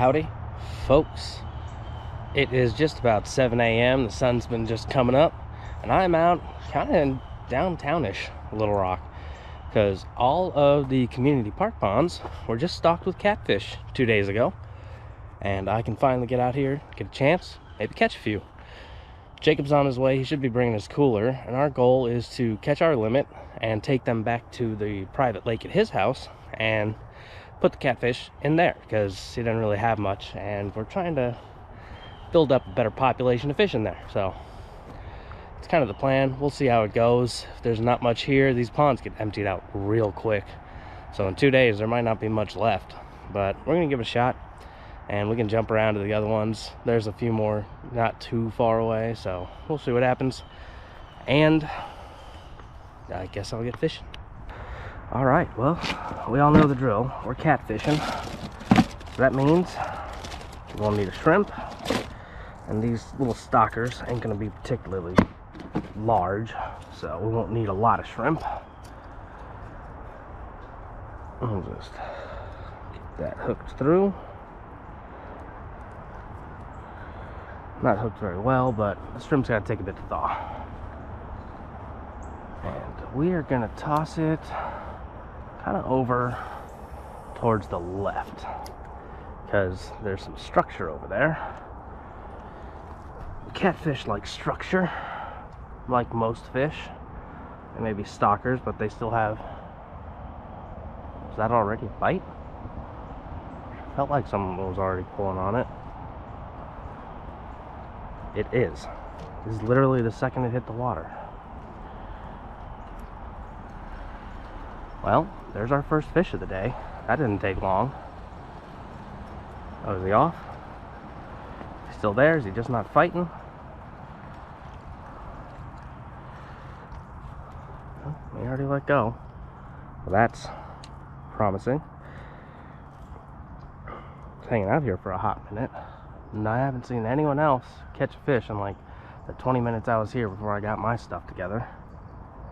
Howdy, folks. It is just about 7 a.m. The sun's been just coming up, and I'm out kind of in downtownish Little Rock because all of the community park ponds were just stocked with catfish 2 days ago, and I can finally get out here, get a chance, maybe catch a few. Jacob's on his way. He should be bringing his cooler, and our goal is to catch our limit and take them back to the private lake at his house and put the catfish in there because he doesn't really have much, and we're trying to build up a better population of fish in there. So it's kind of the plan. We'll see how it goes. If there's not much here, these ponds get emptied out real quick, so in 2 days there might not be much left, but we're gonna give it a shot and we can jump around to the other ones. There's a few more not too far away, so we'll see what happens, and I guess I'll get fishing. All right, well, we all know the drill. We're catfishing. So that means we're gonna need a shrimp, and these little stockers ain't gonna be particularly large, so we won't need a lot of shrimp. I'll just get that hooked through. Not hooked very well, but the shrimp's gotta take a bit to thaw. And we are gonna toss it kind of over towards the left because there's some structure over there. Catfish like structure, like most fish. They may be stalkers, but they still have... Is that already a bite? Felt like someone was already pulling on it. It is. This is literally the second it hit the water. Well, there's our first fish of the day. That didn't take long. Oh, is he off? He's still there? Is he just not fighting? Oh, he already let go. Well, that's promising. It's hanging out here for a hot minute, and I haven't seen anyone else catch a fish in like the 20 minutes I was here before I got my stuff together.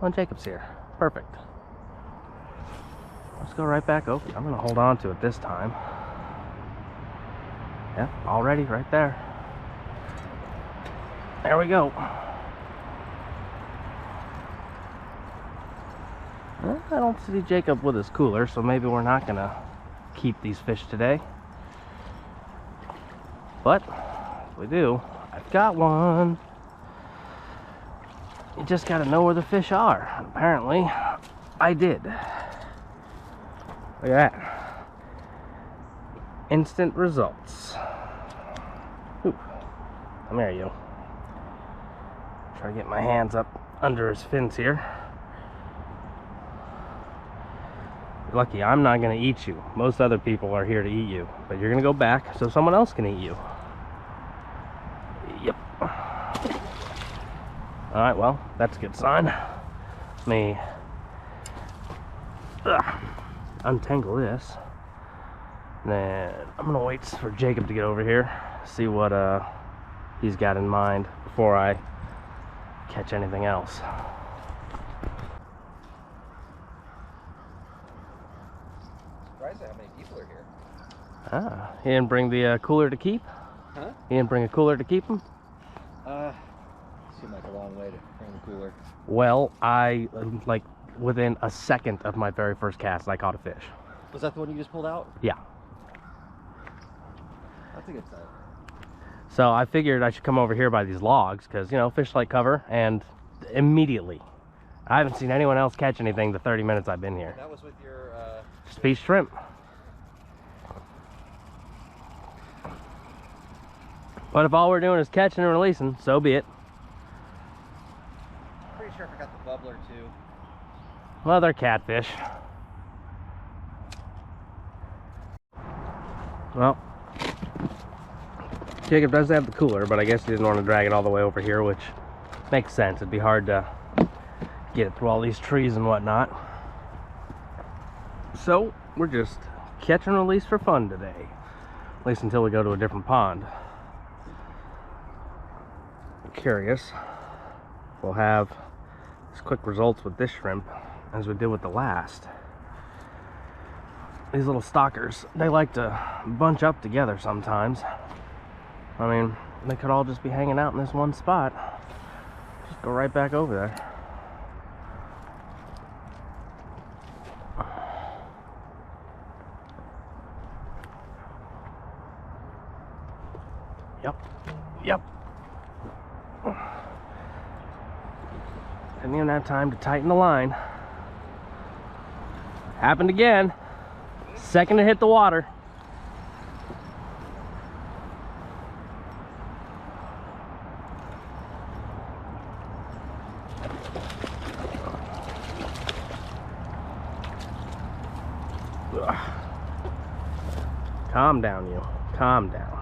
Well, Jacob's here. Perfect. Let's go right back over. I'm gonna hold on to it this time. Yep, already right there. There we go. Well, I don't see Jacob with his cooler, so maybe we're not gonna keep these fish today. But if we do, I've got one. You just gotta know where the fish are. Apparently, I did. Look at that. Instant results. Ooh. Come here, you. Try to get my hands up under his fins here. You're lucky I'm not going to eat you. Most other people are here to eat you, but you're going to go back so someone else can eat you. Yep. Alright, well, that's a good sign. Let me untangle this. And then I'm gonna wait for Jacob to get over here, see what he's got in mind before I catch anything else. Surprised at how many people are here. Ah, he didn't bring the cooler to keep? Huh? He didn't bring a cooler to keep him? Seemed like a long way to bring the cooler. Well, I, like, within a second of my very first cast, I caught a fish. Was that the one you just pulled out? Yeah. That's a good sign. So I figured I should come over here by these logs because, you know, fish like cover, and immediately. I haven't seen anyone else catch anything the 30 minutes I've been here. That was with your... Just piece shrimp. But if all we're doing is catching and releasing, so be it. Pretty sure I forgot the bubbler too. Well, they're catfish. Well, Jacob does have the cooler, but I guess he didn't want to drag it all the way over here, which makes sense. It'd be hard to get it through all these trees and whatnot. So we're just catch and release for fun today, at least until we go to a different pond. I'm curious. We'll have as quick results with this shrimp as we did with the last. these little stalkers, they like to bunch up together sometimes. I mean, they could all just be hanging out in this one spot. Just go right back over there. Yep. Didn't even have time to tighten the line. Happened again. Second to hit the water. Ugh. Calm down, you. Calm down.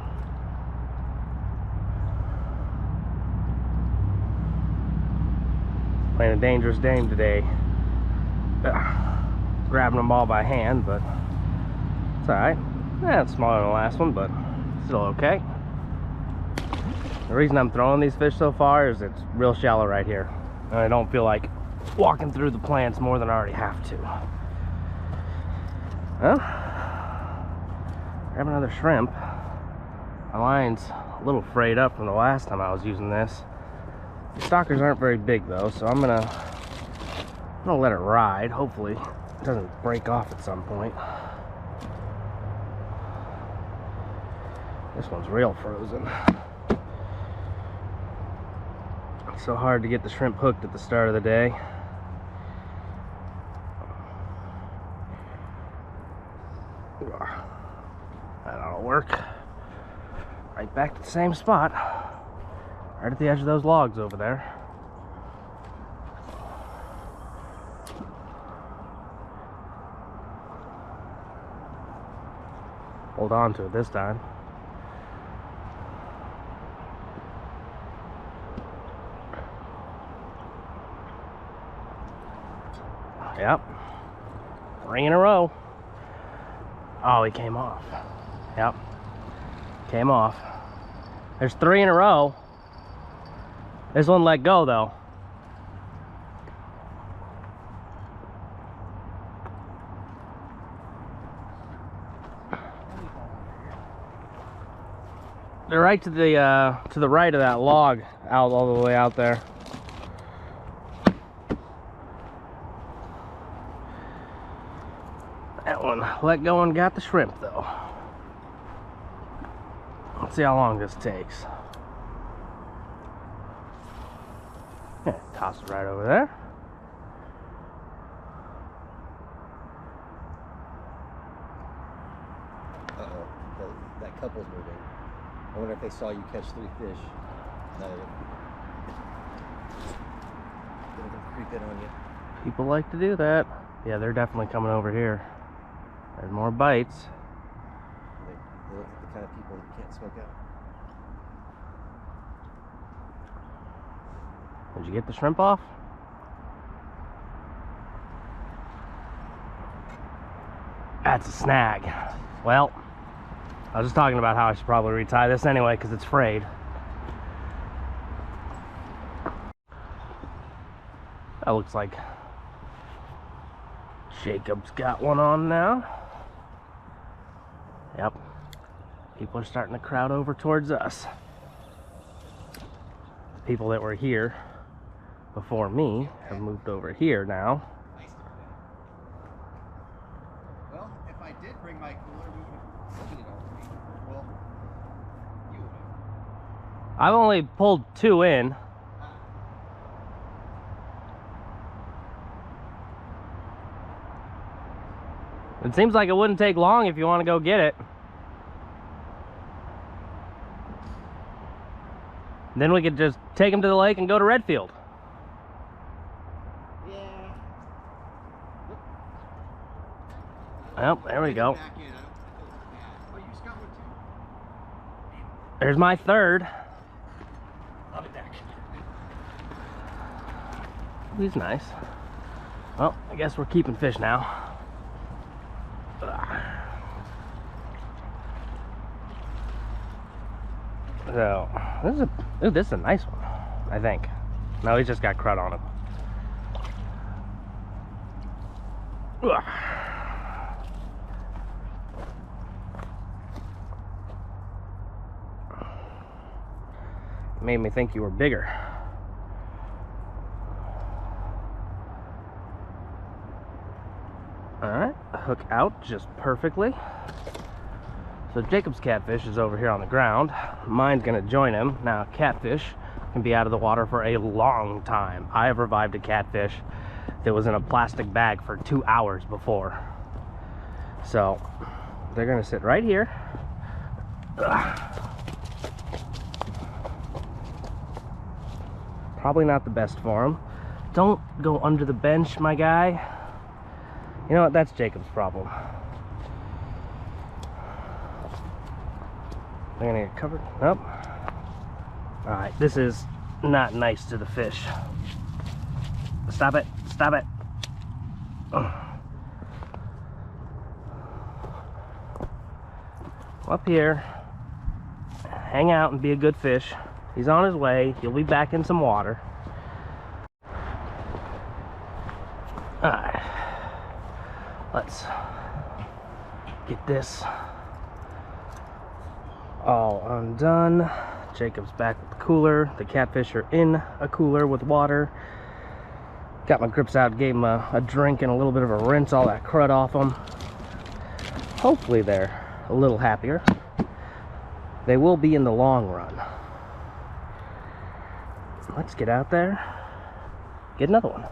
Playing a dangerous game today. Grabbing them all by hand, but it's alright. Yeah, it's smaller than the last one, but still okay. The reason I'm throwing these fish so far is it's real shallow right here. And I don't feel like walking through the plants more than I already have to. Well, grab another shrimp. My line's a little frayed up from the last time I was using this. The stalkers aren't very big though, so I'm gonna let it ride. Hopefully it doesn't break off at some point. This one's real frozen. It's so hard to get the shrimp hooked at the start of the day. That'll work. Right back to the same spot. Right at the edge of those logs over there. Hold on to it this time. Yep. 3 in a row. Oh, he came off. Yep. Came off. There's 3 in a row. This one let go though. They're right to the right of that log, out all the way out there. That one let go and got the shrimp though. Let's see how long this takes. Yeah, toss it right over there. Uh-oh, that couple's moving. I wonder if they saw you catch 3 fish. No. They're gonna creep in on you. People like to do that. Yeah, they're definitely coming over here. There's more bites. They look like the kind of people you can't smoke out. Did you get the shrimp off? That's a snag. Well, I was just talking about how I should probably retie this anyway because it's frayed. That looks like Jacob's got one on now. Yep. People are starting to crowd over towards us. The people that were here before me have moved over here now. Well, if I did bring my cooler, we would have opened it all for me. Well, you would have. I've only pulled 2 in. It seems like it wouldn't take long if you want to go get it. Then we could just take him to the lake and go to Redfield. Yeah. Well, there we go. Back in. Oh, you just got one too. There's my 3rd. I'll be back. He's nice. Well, I guess we're keeping fish now. So, this is a nice one, I think. No, he's just got crud on him. Made me think you were bigger. Alright, hook out just perfectly. So Jacob's catfish is over here on the ground. Mine's gonna join him. Now, catfish can be out of the water for a long time. I have revived a catfish that was in a plastic bag for 2 hours before. So they're gonna sit right here. Probably not the best for them. Don't go under the bench, my guy. You know what? That's Jacob's problem. They're gonna get covered. Nope. Alright, this is not nice to the fish. Stop it. Stop it. Up here. Hang out and be a good fish. He's on his way. He'll be back in some water. Alright. Let's get this all undone. Jacob's back with the cooler. The catfish are in a cooler with water. Got my grips out, gave them a drink and a little bit of a rinse, all that crud off them. Hopefully they're a little happier. They will be in the long run. Let's get out there, get another one.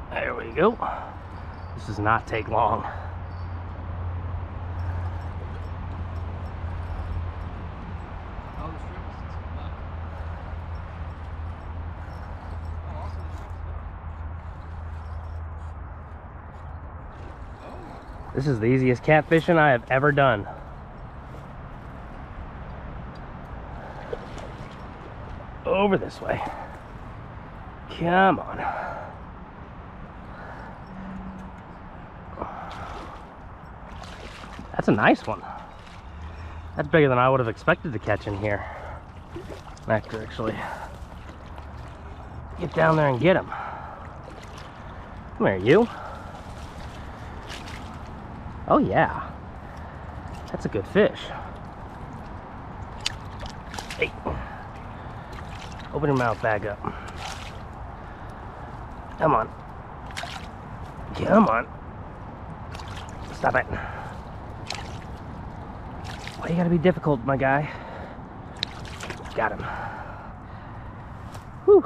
There we go. This does not take long. This is the easiest catfishing I have ever done. Over this way. Come on. That's a nice one. That's bigger than I would have expected to catch in here. I have to actually get down there and get him. Come here, you. Oh yeah, that's a good fish. Hey, open your mouth back up. Come on. Come on. Stop it. Why you gotta be difficult, my guy? Got him. Whew.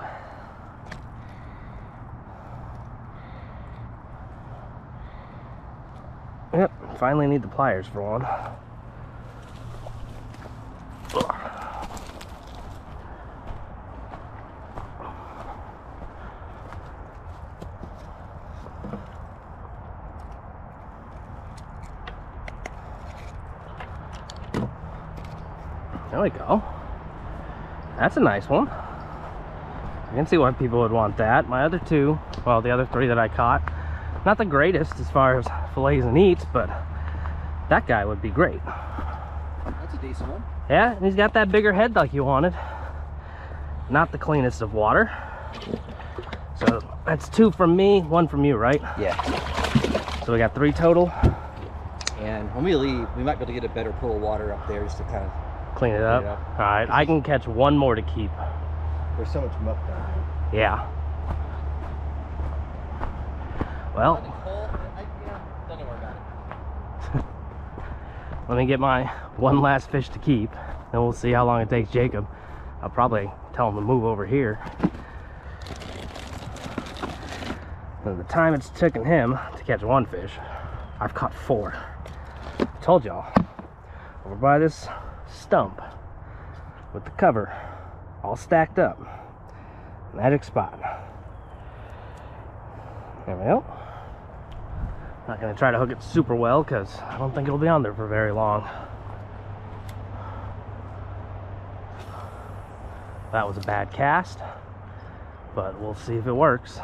Yep, finally need the pliers for one. There we go. That's a nice one. I can see why people would want that. My other two, well, the other three that I caught, not the greatest as far as fillets and eats, but that guy would be great. That's a decent one. Yeah, and he's got that bigger head like you wanted. Not the cleanest of water. So that's 2 from me, 1 from you, right? Yeah. So we got 3 total. And when we leave, we might be able to get a better pool of water up there just to kind of Clean it up. All right, I can catch 1 more to keep. There's so much muck down here. Yeah. Well, don't worry about it. let me get my 1 last fish to keep, and we'll see how long it takes Jacob. I'll probably tell him to move over here. And the time it's taken him to catch 1 fish, I've caught 4. Told y'all, over by this stump with the cover all stacked up. Magic spot. There we go. Not gonna try to hook it super well because I don't think it'll be on there for very long. That was a bad cast, but we'll see if it works.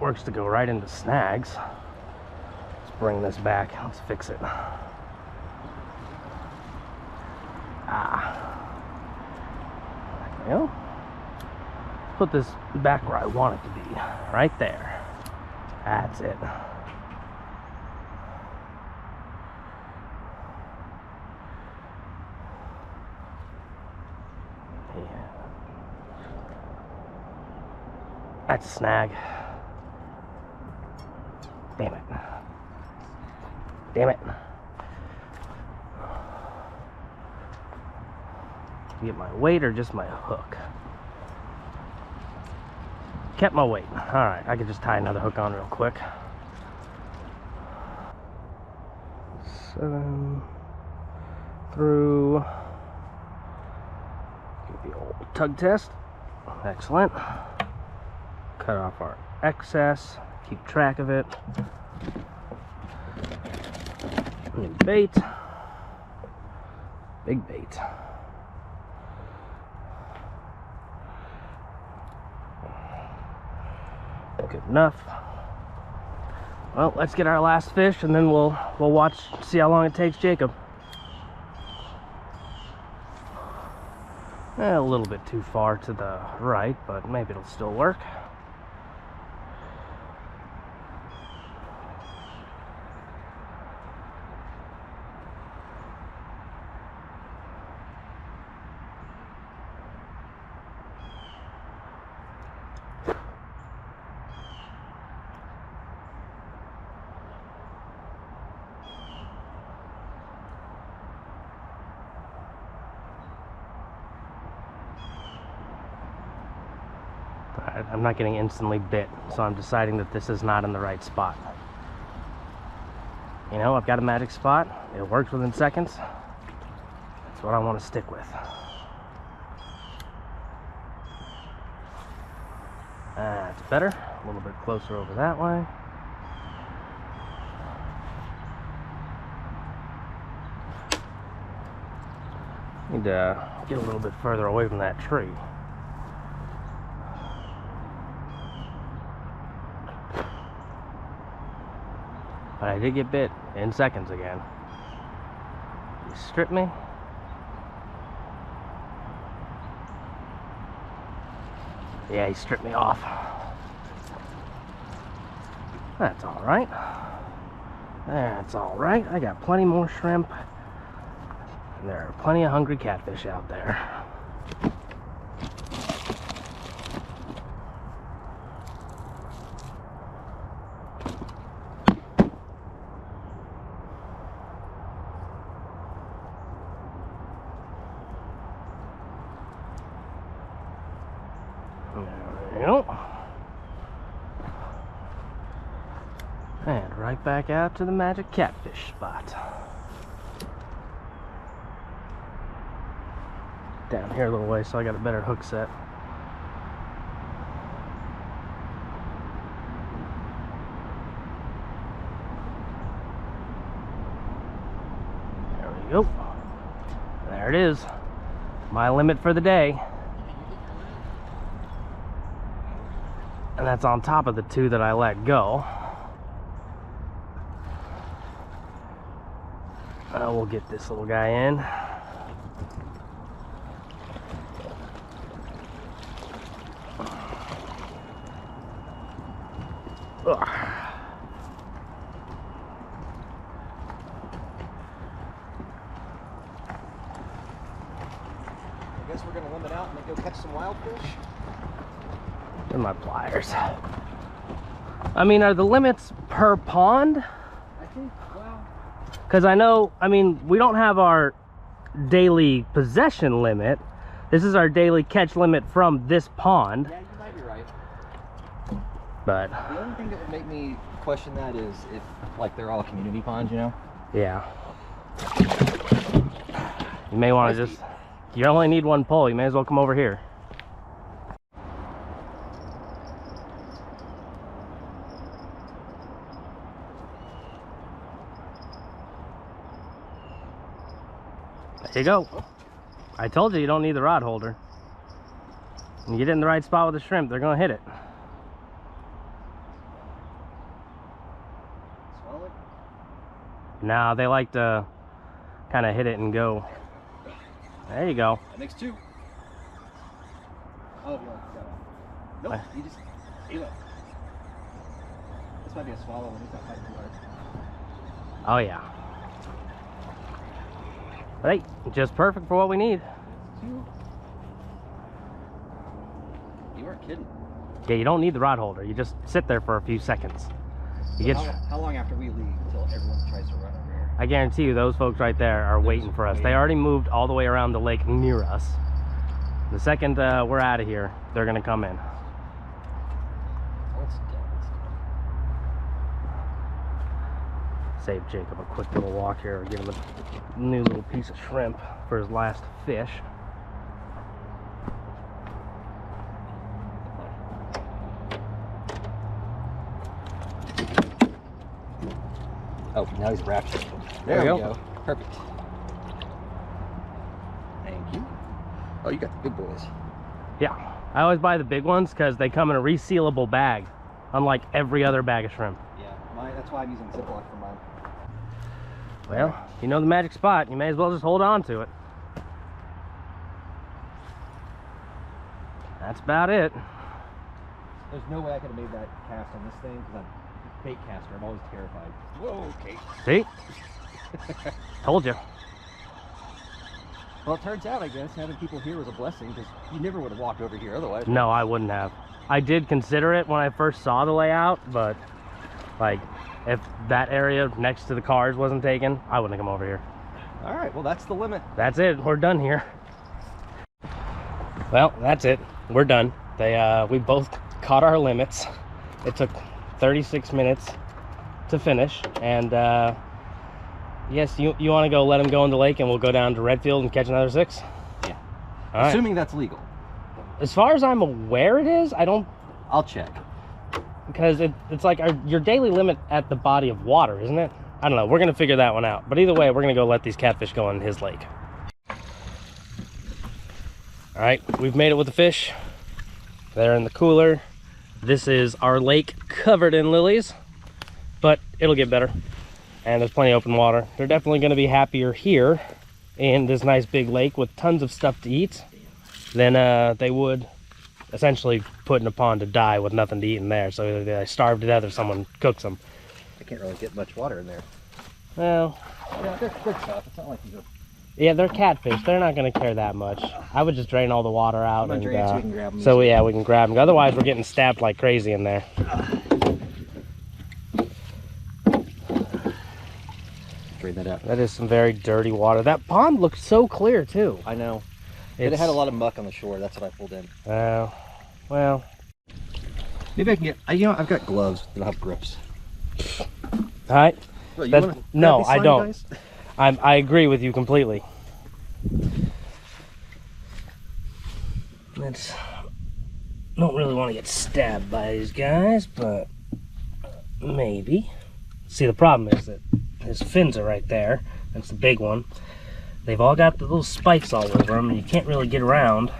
Works to go right into snags. bring this back. Let's fix it. There we go. Let's put this back where I want it to be. Right there. That's it. Yeah. That's a snag. Damn it. Damn it. Get my weight or just my hook? Kept my weight. Alright, I could just tie another hook on real quick. 7 through. Give the old tug test. Excellent. Cut off our excess. Keep track of it. And bait. Big bait. Good enough. Well, let's get our last fish and then we'll watch, see how long it takes Jacob. A little bit too far to the right, but maybe it'll still work. I'm not getting instantly bit, so I'm deciding that this is not in the right spot. You know, I've got a magic spot. It works within seconds. That's what I want to stick with. That's better. A little bit closer over that way. Need to get a little bit further away from that tree. But I did get bit in seconds again. You strip me. Yeah, he stripped me off. That's all right. That's all right. I got plenty more shrimp. And there are plenty of hungry catfish out there. There we go. And right back out to the magic catfish spot. Down here a little way so I got a better hook set. There we go. There it is. My limit for the day. And that's on top of the 2 that I let go. We'll get this little guy in. Ugh. I guess we're gonna limit out and then go catch some wild fish. And my pliers. I mean, are the limits per pond? I think, well, Because I know, I mean, we don't have our daily possession limit. This is our daily catch limit from this pond. yeah, you might be right. But The only thing that would make me question that is if, like, they're all community ponds, you know? yeah, you may want to just, you only need one pole, you may as well come over here. There you go. I told you you don't need the rod holder. When you get it in the right spot with the shrimp, they're gonna hit it. Swallow it? Nah, they like to kind of hit it and go. There you go. That makes 2. Oh, yeah. Nope, you just feel it. This might be a swallow when he's not fighting too hard. Oh yeah. Hey, just perfect for what we need. You weren't kidding. Yeah, you don't need the rod holder. You just sit there for a few seconds. You So get. how long after we leave until everyone tries to run over here? I guarantee you, those folks right there are waiting for us. They already moved all the way around the lake near us. The second we're out of here, they're gonna come in. Let's do it. Save Jacob a quick little walk here, give him a new little piece of shrimp for his last fish. Oh, now he's wrapped. There we we go. Perfect. Thank you. Oh, you got the big boys. Yeah, I always buy the big ones because they come in a resealable bag, unlike every other bag of shrimp. Yeah, that's why I'm using Ziploc for mine. Well, you know the magic spot, you may as well just hold on to it. That's about it. There's no way I could have made that cast on this thing because I'm a bait caster. I'm always terrified. Whoa, okay. See? Told you. Well, it turns out, I guess, having people here was a blessing because you never would have walked over here otherwise. No, I wouldn't have. I did consider it when I first saw the layout, but like if that area next to the cars wasn't taken, I wouldn't have come over here. All right, well, that's the limit. That's it. We're done here. Well, that's it. We're done. We both caught our limits. It took 36 minutes to finish, and yes, you want to go let them go in the lake, and we'll go down to Redfield and catch another 6? Yeah. All right. Assuming that's legal. As far as I'm aware, it is. I don't, I'll check. because it's like your daily limit at the body of water, isn't it? I don't know. We're gonna figure that one out. But either way, we're gonna go let these catfish go in his lake. All right, we've made it with the fish. They're in the cooler. This is our lake covered in lilies, but it'll get better. And there's plenty of open water. They're definitely gonna be happier here in this nice big lake with tons of stuff to eat than they would essentially put in a pond to die with nothing to eat in there. So either they starve to death or someone cooks them. I can't really get much water in there. Well, Yeah, they're tough. It's not like these are... yeah, they're catfish. They're not going to care that much. I would just drain all the water out. I'm gonna drain it so we can grab them. So yeah, we can grab them. Otherwise, we're getting stabbed like crazy in there. Drain that out. That is some very dirty water. That pond looks so clear too. I know. It had a lot of muck on the shore. That's what I pulled in. Well. Maybe I can get... you know, I've got gloves that'll have grips. All right. Well, you That's, wanna no, grab these I slimy don't. guys? I agree with you completely. Don't really want to get stabbed by these guys, but maybe. See, the problem is that his fins are right there. That's the big one. They've all got the little spikes all over them, and you can't really get around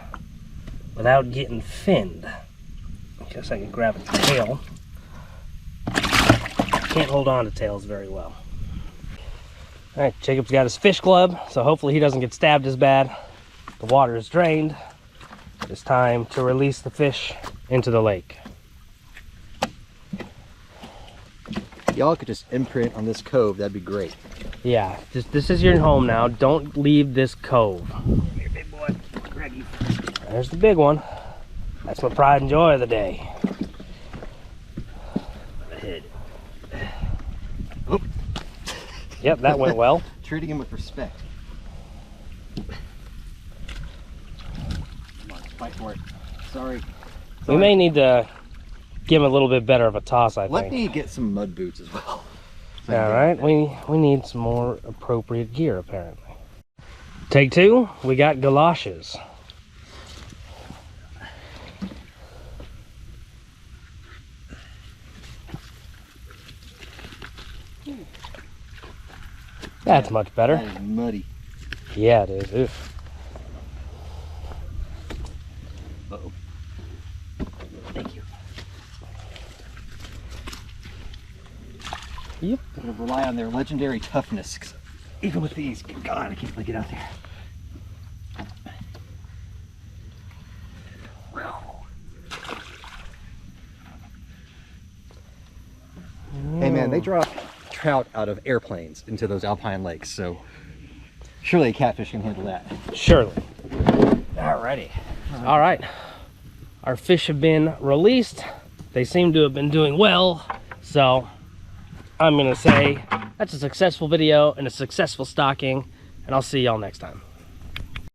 without getting finned. I guess I can grab a tail. Can't hold on to tails very well. All right, Jacob's got his fish club, so hopefully he doesn't get stabbed as bad. The water is drained. It's time to release the fish into the lake. Y'all could just imprint on this cove. That'd be great. Yeah, this is your home now. Don't leave this cove. Here, big boy. Grab you. There's the big one. That's my pride and joy of the day. Head. Yep, that went well. Treating him with respect. Come on, fight for it. Sorry. We may need to give him a little bit better of a toss, I Let think. me get some mud boots as well. All right, we need some more appropriate gear, apparently. Take 2, we got galoshes. That's much better. That is muddy. Yeah, it is. Oof. Uh-oh. Thank you. Yep. Gotta rely on their legendary toughness. 'Cause even with these, God, I can't really get out there. Hey man, they drop trout out of airplanes into those alpine lakes, so surely a catfish can handle that. Surely. Alrighty. All right. Our fish have been released. They seem to have been doing well. So I'm gonna say that's a successful video and a successful stocking, and I'll see y'all next time.